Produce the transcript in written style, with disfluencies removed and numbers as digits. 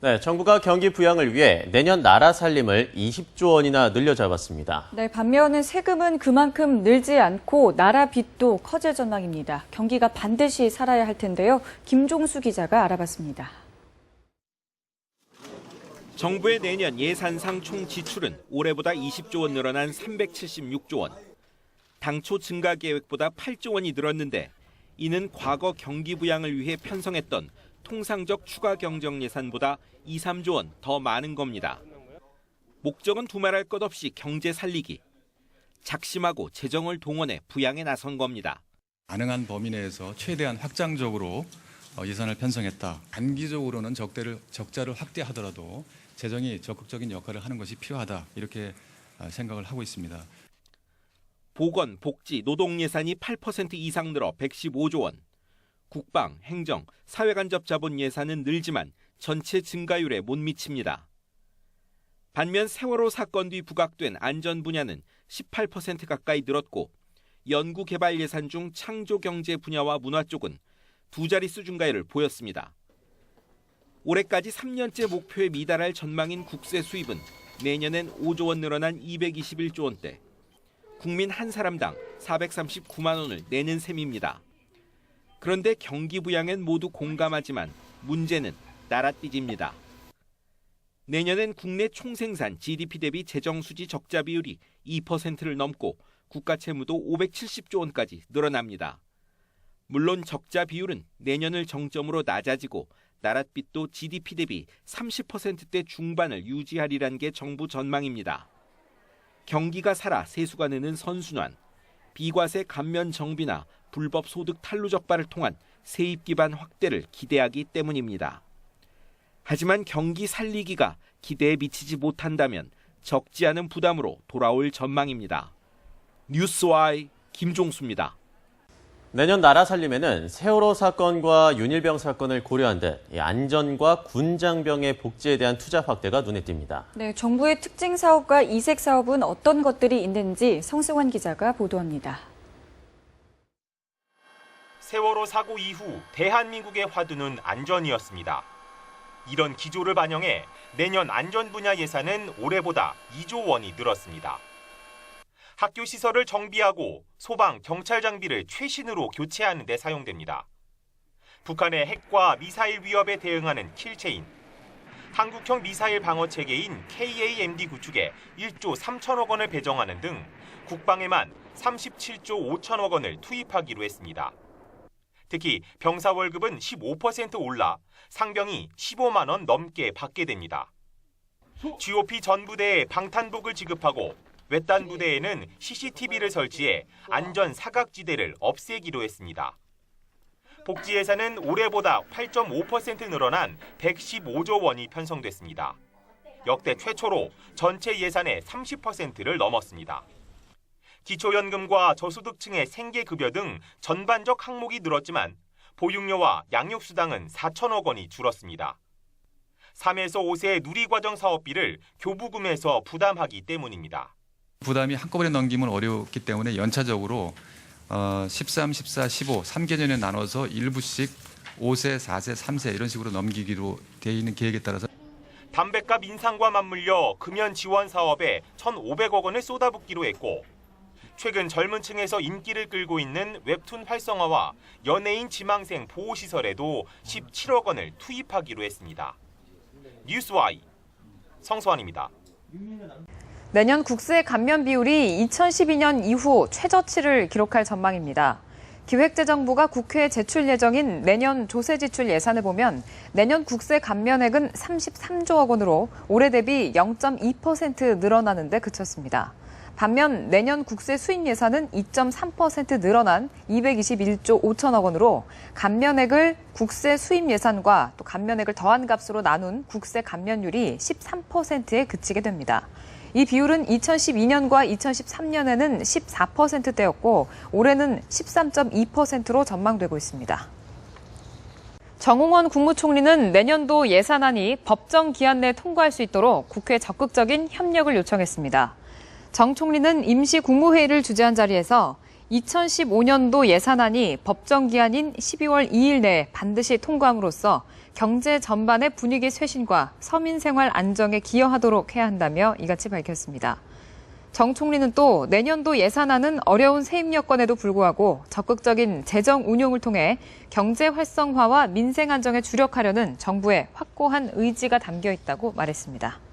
네, 정부가 경기 부양을 위해 내년 나라 살림을 20조 원이나 늘려 잡았습니다. 네, 반면에 세금은 그만큼 늘지 않고 나라 빚도 커질 전망입니다. 경기가 반드시 살아야 할 텐데요. 김종수 기자가 알아봤습니다. 정부의 내년 예산상 총 지출은 올해보다 20조 원 늘어난 376조 원. 당초 증가 계획보다 8조 원이 늘었는데 이는 과거 경기 부양을 위해 편성했던 통상적 추가 경정 예산보다 2, 3조 원 더 많은 겁니다. 목적은 두말할 것 없이 경제 살리기. 작심하고 재정을 동원해 부양에 나선 겁니다. 가능한 범위 내에서 최대한 확장적으로 예산을 편성했다. 단기적으로는 적자를 확대하더라도 재정이 적극적인 역할을 하는 것이 필요하다. 이렇게 생각을 하고 있습니다. 보건, 복지, 노동 예산이 8% 이상 늘어 115조 원. 국방, 행정, 사회간접 자본 예산은 늘지만 전체 증가율에 못 미칩니다. 반면 세월호 사건 뒤 부각된 안전 분야는 18% 가까이 늘었고 연구개발 예산 중 창조경제 분야와 문화 쪽은 두 자릿수 증가율을 보였습니다. 올해까지 3년째 목표에 미달할 전망인 국세 수입은 내년엔 5조 원 늘어난 221조 원대. 국민 한 사람당 439만 원을 내는 셈입니다. 그런데 경기 부양엔 모두 공감하지만 문제는 나랏빚입니다. 내년엔 국내 총생산 GDP 대비 재정수지 적자 비율이 2%를 넘고 국가 채무도 570조 원까지 늘어납니다. 물론 적자 비율은 내년을 정점으로 낮아지고 나랏빚도 GDP 대비 30%대 중반을 유지하리란 게 정부 전망입니다. 경기가 살아 세수가 느는 선순환, 비과세 감면 정비나 불법 소득 탈루 적발을 통한 세입 기반 확대를 기대하기 때문입니다. 하지만 경기 살리기가 기대에 미치지 못한다면 적지 않은 부담으로 돌아올 전망입니다. 뉴스와이 김종수입니다. 내년 나라 살림에는 세월호 사건과 윤일병 사건을 고려한 듯 안전과 군장병의 복지에 대한 투자 확대가 눈에 띕니다. 네, 정부의 특징 사업과 이색 사업은 어떤 것들이 있는지 성승환 기자가 보도합니다. 세월호 사고 이후 대한민국의 화두는 안전이었습니다. 이런 기조를 반영해 내년 안전 분야 예산은 올해보다 2조 원이 늘었습니다. 학교 시설을 정비하고 소방, 경찰 장비를 최신으로 교체하는 데 사용됩니다. 북한의 핵과 미사일 위협에 대응하는 킬체인, 한국형 미사일 방어 체계인 KAMD 구축에 1조 3천억 원을 배정하는 등 국방에만 37조 5천억 원을 투입하기로 했습니다. 특히 병사 월급은 15% 올라 상병이 15만 원 넘게 받게 됩니다. GOP 전 부대에 방탄복을 지급하고 외딴 부대에는 CCTV를 설치해 안전 사각지대를 없애기로 했습니다. 복지 예산은 올해보다 8.5% 늘어난 115조 원이 편성됐습니다. 역대 최초로 전체 예산의 30%를 넘었습니다. 기초연금과 저소득층의 생계급여 등 전반적 항목이 늘었지만 보육료와 양육수당은 4천억 원이 줄었습니다. 3에서 5세 누리과정 사업비를 교부금에서 부담하기 때문입니다. 부담이 한꺼번에 넘기면 어렵기 때문에 연차적으로 13, 14, 15, 3개년에 나눠서 일부씩 5세, 4세, 3세 이런 식으로 넘기기로 되어 있는 계획에 따라서 담뱃값 인상과 맞물려 금연 지원 사업에 1,500억 원을 쏟아붓기로 했고 최근 젊은 층에서 인기를 끌고 있는 웹툰 활성화와 연예인 지망생 보호시설에도 17억 원을 투입하기로 했습니다. 뉴스와이 성수환입니다. 내년 국세 감면 비율이 2012년 이후 최저치를 기록할 전망입니다. 기획재정부가 국회에 제출 예정인 내년 조세지출 예산을 보면 내년 국세 감면액은 33조억 원으로 올해 대비 0.2% 늘어나는 데 그쳤습니다. 반면 내년 국세 수입 예산은 2.3% 늘어난 221조 5천억 원으로 감면액을 국세 수입 예산과 또 감면액을 더한 값으로 나눈 국세 감면율이 13%에 그치게 됩니다. 이 비율은 2012년과 2013년에는 14%대였고 올해는 13.2%로 전망되고 있습니다. 정홍원 국무총리는 내년도 예산안이 법정 기한 내에 통과할 수 있도록 국회에 적극적인 협력을 요청했습니다. 정 총리는 임시 국무회의를 주재한 자리에서 2015년도 예산안이 법정 기한인 12월 2일 내에 반드시 통과함으로써 경제 전반의 분위기 쇄신과 서민 생활 안정에 기여하도록 해야 한다며 이같이 밝혔습니다. 정 총리는 또 내년도 예산안은 어려운 세입 여건에도 불구하고 적극적인 재정 운용을 통해 경제 활성화와 민생 안정에 주력하려는 정부의 확고한 의지가 담겨 있다고 말했습니다.